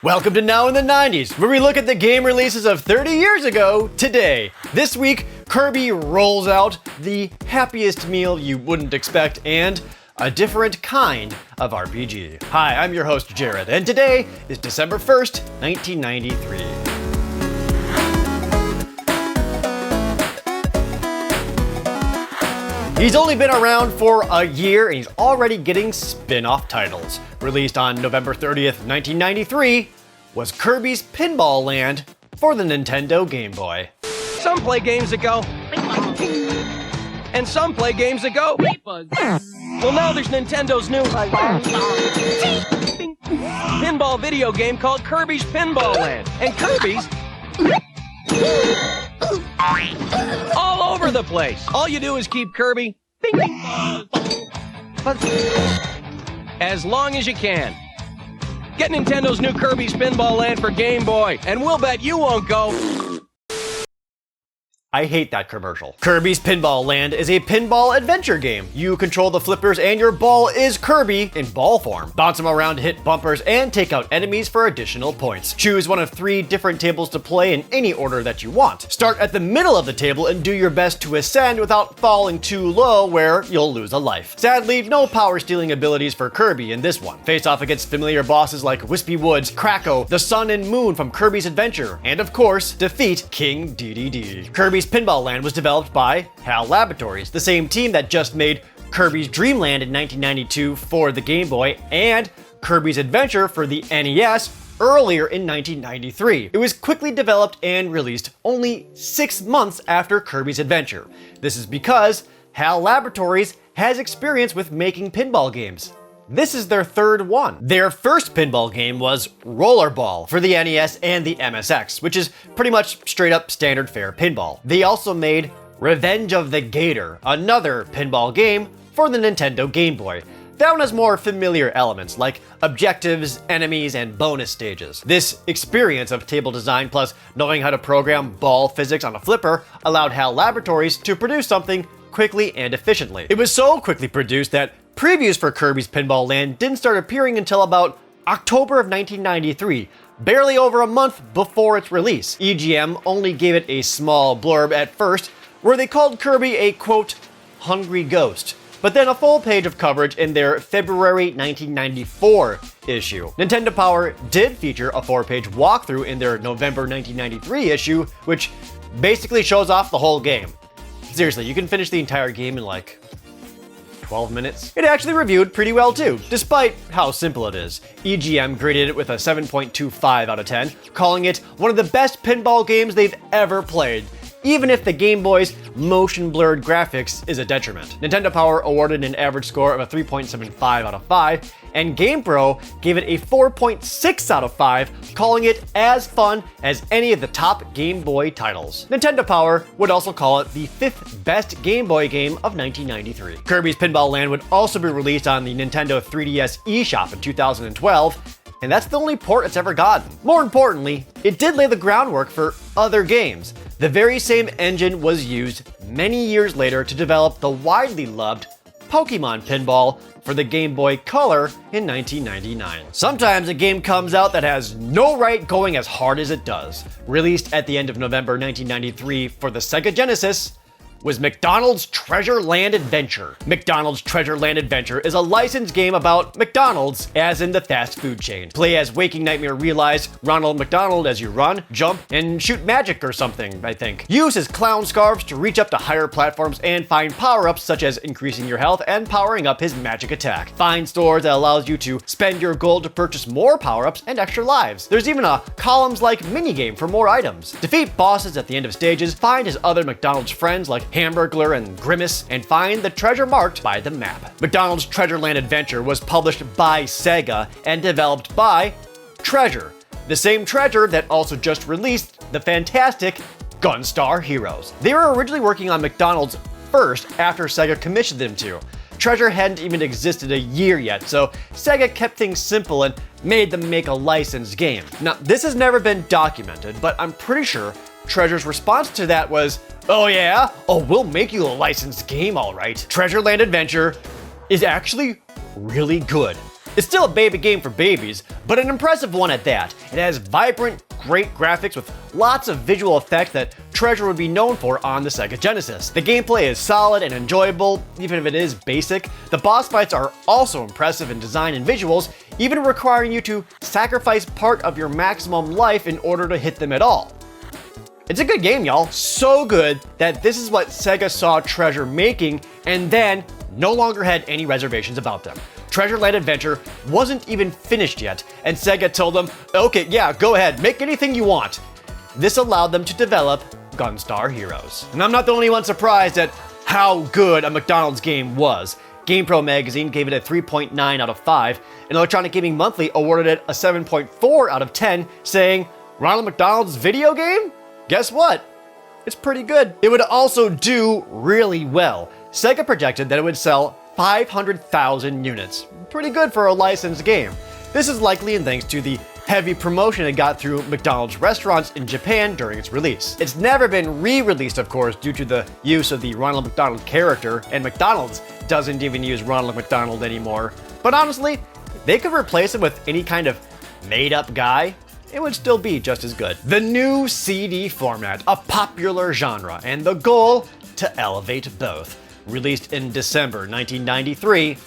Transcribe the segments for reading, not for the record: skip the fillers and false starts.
Welcome to Now in the 90s, where we look at the game releases of 30 years ago today. This week, Kirby rolls out the happiest meal you wouldn't expect and a different kind of RPG. Hi, I'm your host Jared, and today is December 1st, 1993. He's only been around for a year and he's already getting spin-off titles. Released on November 30th, 1993, was Kirby's Pinball Land for the Nintendo Game Boy. Some play games that go, and some play games that go. Well, now there's Nintendo's new pinball video game called Kirby's Pinball Land. And Kirby's all over the place. All you do is keep Kirby as long as you can. Get Nintendo's new Kirby's Pinball Land for Game Boy, and we'll bet you won't go. I hate that commercial. Kirby's Pinball Land is a pinball adventure game. You control the flippers and your ball is Kirby in ball form. Bounce them around to hit bumpers and take out enemies for additional points. Choose one of 3 different tables to play in any order that you want. Start at the middle of the table and do your best to ascend without falling too low where you'll lose a life. Sadly, no power stealing abilities for Kirby in this one. Face off against familiar bosses like Wispy Woods, Kracko, the Sun and Moon from Kirby's Adventure, and of course, defeat King DDD. Kirby's Pinball Land was developed by HAL Laboratories, the same team that just made Kirby's Dream Land in 1992 for the Game Boy and Kirby's Adventure for the NES earlier in 1993. It was quickly developed and released only 6 months after Kirby's Adventure. This is because HAL Laboratories has experience with making pinball games. This is their 3rd one. Their first pinball game was Rollerball for the NES and the MSX, which is pretty much straight up standard fare pinball. They also made Revenge of the Gator, another pinball game for the Nintendo Game Boy. That one has more familiar elements like objectives, enemies, and bonus stages. This experience of table design plus knowing how to program ball physics on a flipper allowed HAL Laboratories to produce something quickly and efficiently. It was so quickly produced that previews for Kirby's Pinball Land didn't start appearing until about October of 1993, barely over a month before its release. EGM only gave it a small blurb at first, where they called Kirby a, quote, hungry ghost, but then a full page of coverage in their February 1994 issue. Nintendo Power did feature a 4-page walkthrough in their November 1993 issue, which basically shows off the whole game. Seriously, you can finish the entire game in like 12 minutes. It actually reviewed pretty well too, despite how simple it is. EGM graded it with a 7.25 out of 10, calling it one of the best pinball games they've ever played, even if the Game Boy's motion blurred graphics is a detriment. Nintendo Power awarded an average score of a 3.75 out of 5, and GamePro gave it a 4.6 out of 5, calling it as fun as any of the top Game Boy titles. Nintendo Power would also call it the 5th best Game Boy game of 1993. Kirby's Pinball Land would also be released on the Nintendo 3DS eShop in 2012, and that's the only port it's ever gotten. More importantly, it did lay the groundwork for other games. The very same engine was used many years later to develop the widely loved Pokemon Pinball for the Game Boy Color in 1999. Sometimes a game comes out that has no right going as hard as it does. Released at the end of November 1993 for the Sega Genesis, was McDonald's Treasure Land Adventure. McDonald's Treasure Land Adventure is a licensed game about McDonald's, as in the fast food chain. Play as Waking Nightmare Realize Ronald McDonald as you run, jump, and shoot magic or something, I think. Use his clown scarves to reach up to higher platforms and find power-ups such as increasing your health and powering up his magic attack. Find stores that allows you to spend your gold to purchase more power-ups and extra lives. There's even a columns-like minigame for more items. Defeat bosses at the end of stages, find his other McDonald's friends like Hamburglar and Grimace, and find the treasure marked by the map. McDonald's Treasure Land Adventure was published by Sega and developed by Treasure, the same Treasure that also just released the fantastic Gunstar Heroes. They were originally working on McDonald's first after Sega commissioned them to. Treasure hadn't even existed a year yet, so Sega kept things simple and made them make a licensed game. Now, this has never been documented, but I'm pretty sure Treasure's response to that was, "Oh yeah? Oh, we'll make you a licensed game, all right." Treasure Land Adventure is actually really good. It's still a baby game for babies, but an impressive one at that. It has vibrant, great graphics with lots of visual effects that Treasure would be known for on the Sega Genesis. The gameplay is solid and enjoyable, even if it is basic. The boss fights are also impressive in design and visuals, even requiring you to sacrifice part of your maximum life in order to hit them at all. It's a good game, y'all. So good that this is what Sega saw Treasure making and then no longer had any reservations about them. Treasure Land Adventure wasn't even finished yet, and Sega told them, okay, yeah, go ahead, make anything you want. This allowed them to develop Gunstar Heroes. And I'm not the only one surprised at how good a McDonald's game was. GamePro magazine gave it a 3.9 out of 5, and Electronic Gaming Monthly awarded it a 7.4 out of 10, saying, Ronald McDonald's video game? Guess what? It's pretty good. It would also do really well. Sega projected that it would sell 500,000 units. Pretty good for a licensed game. This is likely in thanks to the heavy promotion it got through McDonald's restaurants in Japan during its release. It's never been re-released, of course, due to the use of the Ronald McDonald character, and McDonald's doesn't even use Ronald McDonald anymore. But honestly, if they could replace him with any kind of made-up guy, it would still be just as good. The new CD format, a popular genre, and the goal to elevate both. Released in December 1993,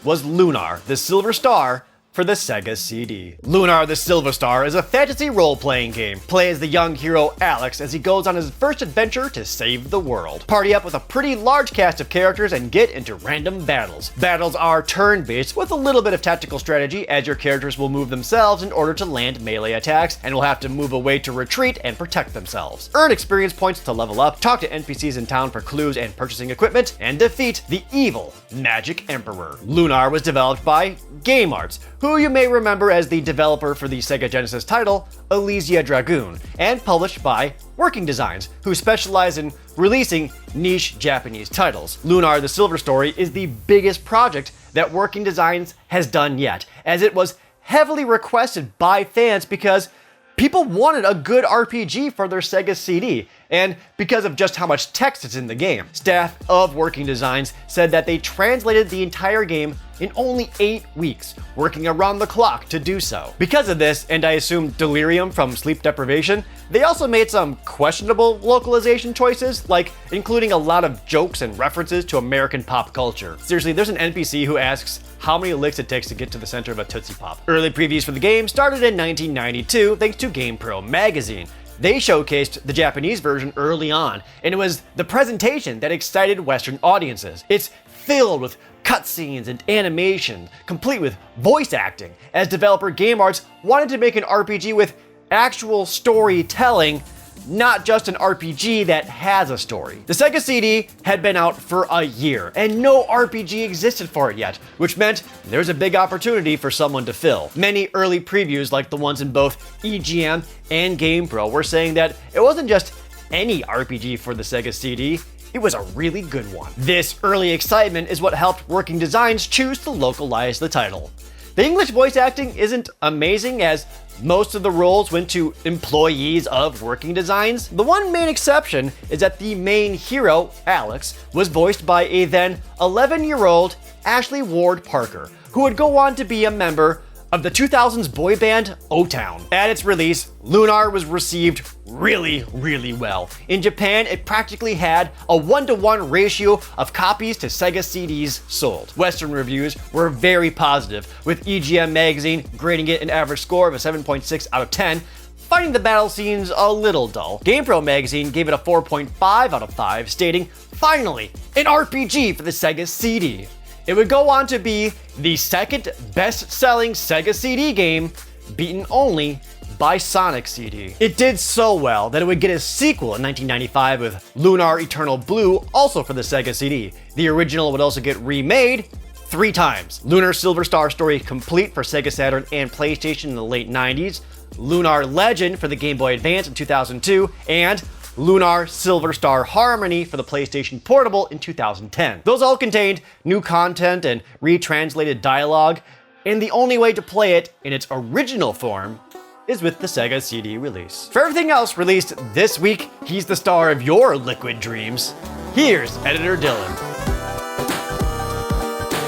was Lunar, the Silver Star for the Sega CD. Lunar the Silver Star is a fantasy role-playing game. Play as the young hero Alex as he goes on his first adventure to save the world. Party up with a pretty large cast of characters and get into random battles. Battles are turn-based with a little bit of tactical strategy, as your characters will move themselves in order to land melee attacks and will have to move away to retreat and protect themselves. Earn experience points to level up, talk to NPCs in town for clues and purchasing equipment, and defeat the evil Magic Emperor. Lunar was developed by Game Arts, who you may remember as the developer for the Sega Genesis title, Elysia Dragoon, and published by Working Designs, who specialize in releasing niche Japanese titles. Lunar the Silver Story is the biggest project that Working Designs has done yet, as it was heavily requested by fans because people wanted a good RPG for their Sega CD, and because of just how much text is in the game. Staff of Working Designs said that they translated the entire game in only 8 weeks, working around the clock to do so. Because of this, and I assume delirium from sleep deprivation, they also made some questionable localization choices, like including a lot of jokes and references to American pop culture. Seriously, there's an NPC who asks how many licks it takes to get to the center of a Tootsie Pop. Early previews for the game started in 1992 thanks to GamePro magazine. They showcased the Japanese version early on, and it was the presentation that excited Western audiences. It's filled with cutscenes and animation, complete with voice acting, as developer Game Arts wanted to make an RPG with actual storytelling, not just an RPG that has a story. The Sega CD had been out for a year, and no RPG existed for it yet, which meant there's a big opportunity for someone to fill. Many early previews, like the ones in both EGM and GamePro, were saying that it wasn't just any RPG for the Sega CD, it was a really good one. This early excitement is what helped Working Designs choose to localize the title. The English voice acting isn't amazing, as most of the roles went to employees of Working Designs. The one main exception is that the main hero, Alex, was voiced by a then 11-year-old Ashley Ward Parker, who would go on to be a member of the 2000s boy band O-Town. At its release, Lunar was received really well. In Japan, it practically had a 1-to-1 ratio of copies to Sega CDs sold. Western reviews were very positive, with EGM magazine grading it an average score of a 7.6 out of 10, finding the battle scenes a little dull. GamePro magazine gave it a 4.5 out of 5, stating, "Finally, an RPG for the Sega CD." It would go on to be the second best-selling Sega CD game, beaten only by Sonic CD. It did so well that it would get a sequel in 1995 with Lunar Eternal Blue, also for the Sega CD. The original would also get remade 3 times. Lunar Silver Star Story Complete for Sega Saturn and PlayStation in the late 90s, Lunar Legend for the Game Boy Advance in 2002, and Lunar Silver Star Harmony for the PlayStation Portable in 2010. Those all contained new content and retranslated dialogue, and the only way to play it in its original form is with the Sega CD release. For everything else released this week, he's the star of your liquid dreams. Here's Editor Dylan.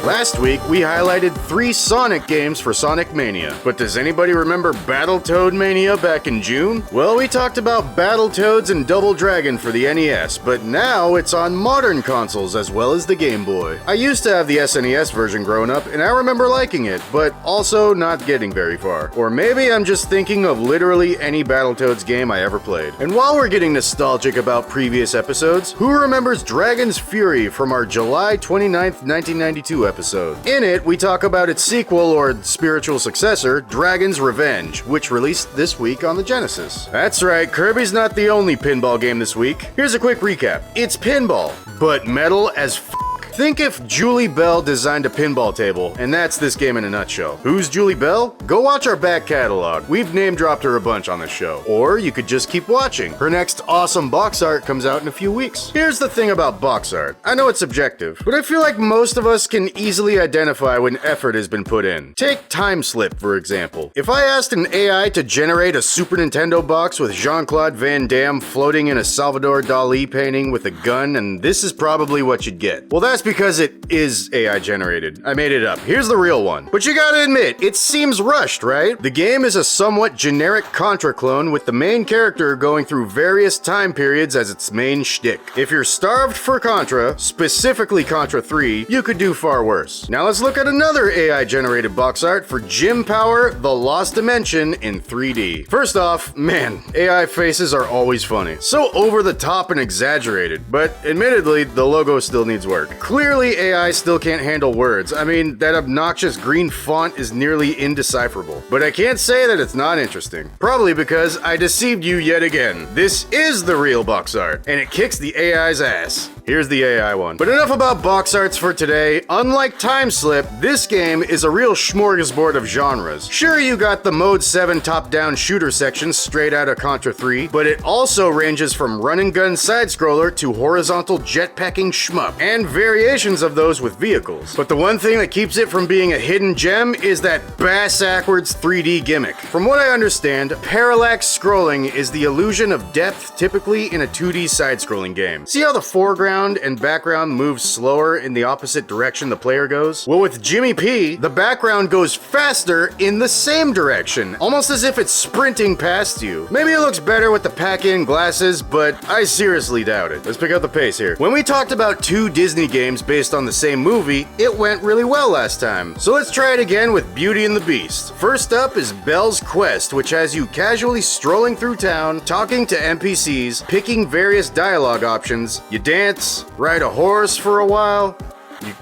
Last week, we highlighted 3 Sonic games for Sonic Mania. But does anybody remember Battletoad Mania back in June? Well, we talked about Battletoads and Double Dragon for the NES, but now it's on modern consoles as well as the Game Boy. I used to have the SNES version growing up, and I remember liking it, but also not getting very far. Or maybe I'm just thinking of literally any Battletoads game I ever played. And while we're getting nostalgic about previous episodes, who remembers Dragon's Fury from our July 29th, 1992 episode? In it, we talk about its sequel or spiritual successor, Dragon's Revenge, which released this week on the Genesis. That's right, Kirby's not the only pinball game this week. Here's a quick recap. It's pinball, but metal as f***. Think if Julie Bell designed a pinball table, and that's this game in a nutshell. Who's Julie Bell? Go watch our back catalog. We've name-dropped her a bunch on this show. Or you could just keep watching. Her next awesome box art comes out in a few weeks. Here's the thing about box art. I know it's subjective, but I feel like most of us can easily identify when effort has been put in. Take Time Slip, for example. If I asked an AI to generate a Super Nintendo box with Jean-Claude Van Damme floating in a Salvador Dali painting with a gun, and this is probably what you'd get. Well, that's because it is AI generated. I made it up. Here's the real one. But you gotta admit, it seems rushed, right? The game is a somewhat generic Contra clone with the main character going through various time periods as its main shtick. If you're starved for Contra, specifically Contra 3, you could do far worse. Now let's look at another AI generated box art for Jim Power, The Lost Dimension in 3D. First off, man, AI faces are always funny. So over the top and exaggerated, but admittedly, the logo still needs work. Clearly, AI still can't handle words. I mean, that obnoxious green font is nearly indecipherable. But I can't say that it's not interesting. Probably because I deceived you yet again. This is the real box art, and it kicks the AI's ass. Here's the AI one. But enough about box arts for today. Unlike Time Slip, this game is a real smorgasbord of genres. Sure, you got the Mode 7 top-down shooter section straight out of Contra 3, but it also ranges from run-and-gun side-scroller to horizontal jetpacking shmup, and variations of those with vehicles. But the one thing that keeps it from being a hidden gem is that bass-ackwards 3D gimmick. From what I understand, parallax scrolling is the illusion of depth typically in a 2D side-scrolling game. See how the foreground and background moves slower in the opposite direction the player goes? Well, with Jimmy P, the background goes faster in the same direction, almost as if it's sprinting past you. Maybe it looks better with the pack-in glasses, but I seriously doubt it. Let's pick up the pace here. When we talked about 2 Disney games based on the same movie, it went really well last time. So let's try it again with Beauty and the Beast. First up is Belle's Quest, which has you casually strolling through town, talking to NPCs, picking various dialogue options. You dance, ride a horse for a while.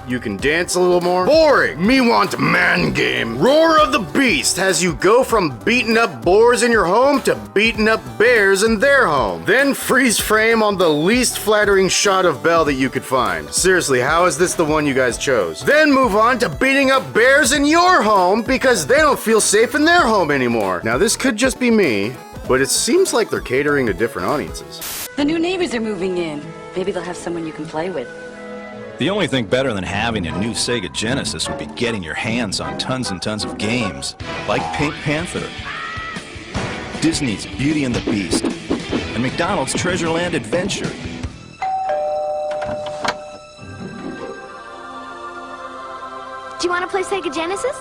You can dance a little more. Boring! Me want man game. Roar of the Beast has you go from beating up boars in your home to beating up bears in their home. Then freeze frame on the least flattering shot of Belle that you could find. Seriously, how is this the one you guys chose? Then move on to beating up bears in your home because they don't feel safe in their home anymore. Now this could just be me, but it seems like they're catering to different audiences. The new neighbors are moving in. Maybe they'll have someone you can play with. The only thing better than having a new Sega Genesis would be getting your hands on tons and tons of games, like Pink Panther, Disney's Beauty and the Beast, and McDonald's Treasureland Adventure. Do you want to play Sega Genesis?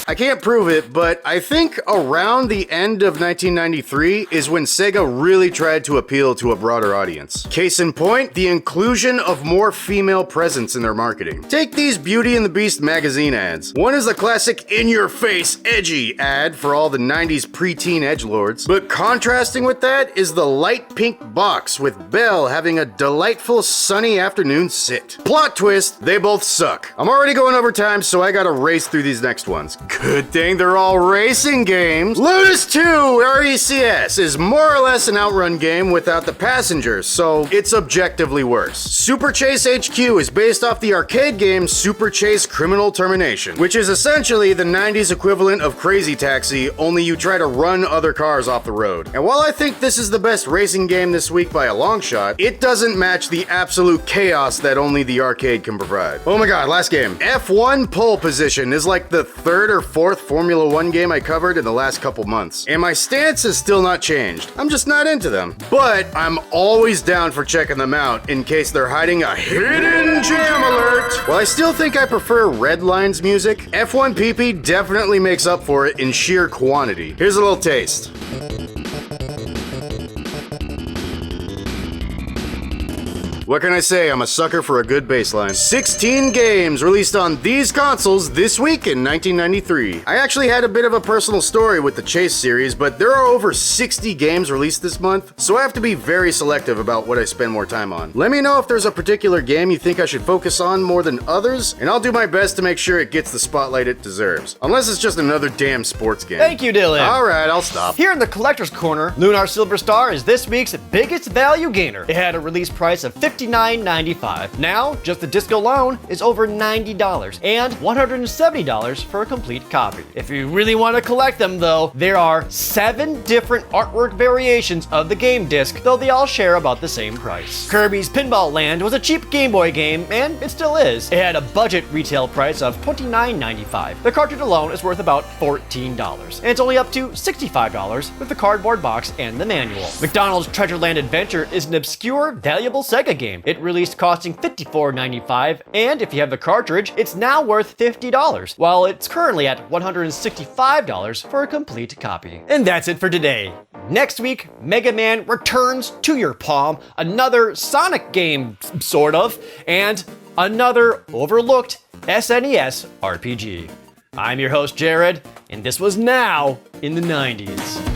I can't prove it, but I think around the end of 1993 is when Sega really tried to appeal to a broader audience. Case in point, the inclusion of more female presence in their marketing. Take these Beauty and the Beast magazine ads. One is the classic in-your-face, edgy ad for all the 90s preteen edgelords, but contrasting with that is the light pink box with Belle having a delightful sunny afternoon sit. Plot twist, they both suck. I'm already going over time, so I gotta race through these next ones. Good thing they're all racing games. Lotus 2 RECS is more or less an outrun game without the passengers, so it's objectively worse. Super Chase HQ is based off the arcade game Super Chase Criminal Termination, which is essentially the 90s equivalent of Crazy Taxi, only you try to run other cars off the road. And while I think this is the best racing game this week by a long shot, it doesn't match the absolute chaos that only the arcade can provide. Oh my god, last game. F1 Pole Position is like the third or or fourth Formula One game I covered in the last couple months, and my stance has still not changed. I'm just not into them. But I'm always down for checking them out in case they're hiding a hidden jam alert. While I still think I prefer Redline's music, F1 PP definitely makes up for it in sheer quantity. Here's a little taste. What can I say? I'm a sucker for a good bassline. 16 games released on these consoles this week in 1993. I actually had a bit of a personal story with the Chase series, but there are over 60 games released this month, so I have to be very selective about what I spend more time on. Let me know if there's a particular game you think I should focus on more than others, and I'll do my best to make sure it gets the spotlight it deserves. Unless it's just another damn sports game. Thank you, Dylan. Alright, I'll stop. Here in the collector's corner, Lunar Silver Star is this week's biggest value gainer. It had a release price of $59.95. Now, just the disc alone is over $90 and $170 for a complete copy. If you really want to collect them though, there are 7 different artwork variations of the game disc, though they all share about the same price. Kirby's Pinball Land was a cheap Game Boy game, and it still is. It had a budget retail price of $29.95. The cartridge alone is worth about $14, and it's only up to $65 with the cardboard box and the manual. McDonald's Treasure Land Adventure is an obscure, valuable Sega game. It released costing $54.95, and if you have the cartridge, it's now worth $50, while it's currently at $165 for a complete copy. And that's it for today. Next week, Mega Man returns to your palm, another Sonic game, sort of, and another overlooked SNES RPG. I'm your host, Jared, and this was Now in the 90s.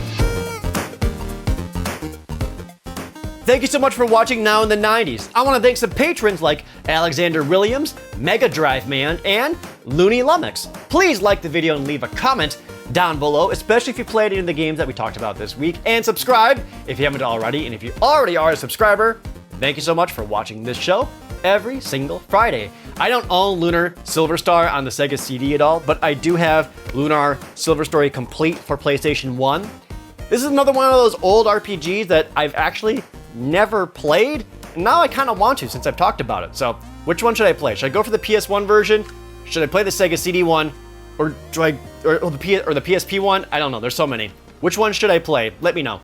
Thank you so much for watching Now in the 90s. I want to thank some patrons like Alexander Williams, Mega Drive Man, and Looney Lummox. Please like the video and leave a comment down below, especially if you played any of the games that we talked about this week, and subscribe if you haven't already. And if you already are a subscriber, thank you so much for watching this show every single Friday. I don't own Lunar Silver Star on the Sega CD at all, but I do have Lunar Silver Story Complete for PlayStation 1. This is another one of those old RPGs that I've actually never played, and now I kind of want to since I've talked about it. So which one should I play? Should I go for the PS1 version? Should I play the Sega CD one? Or the PSP one? I don't know, there's so many. Which one should I play? Let me know.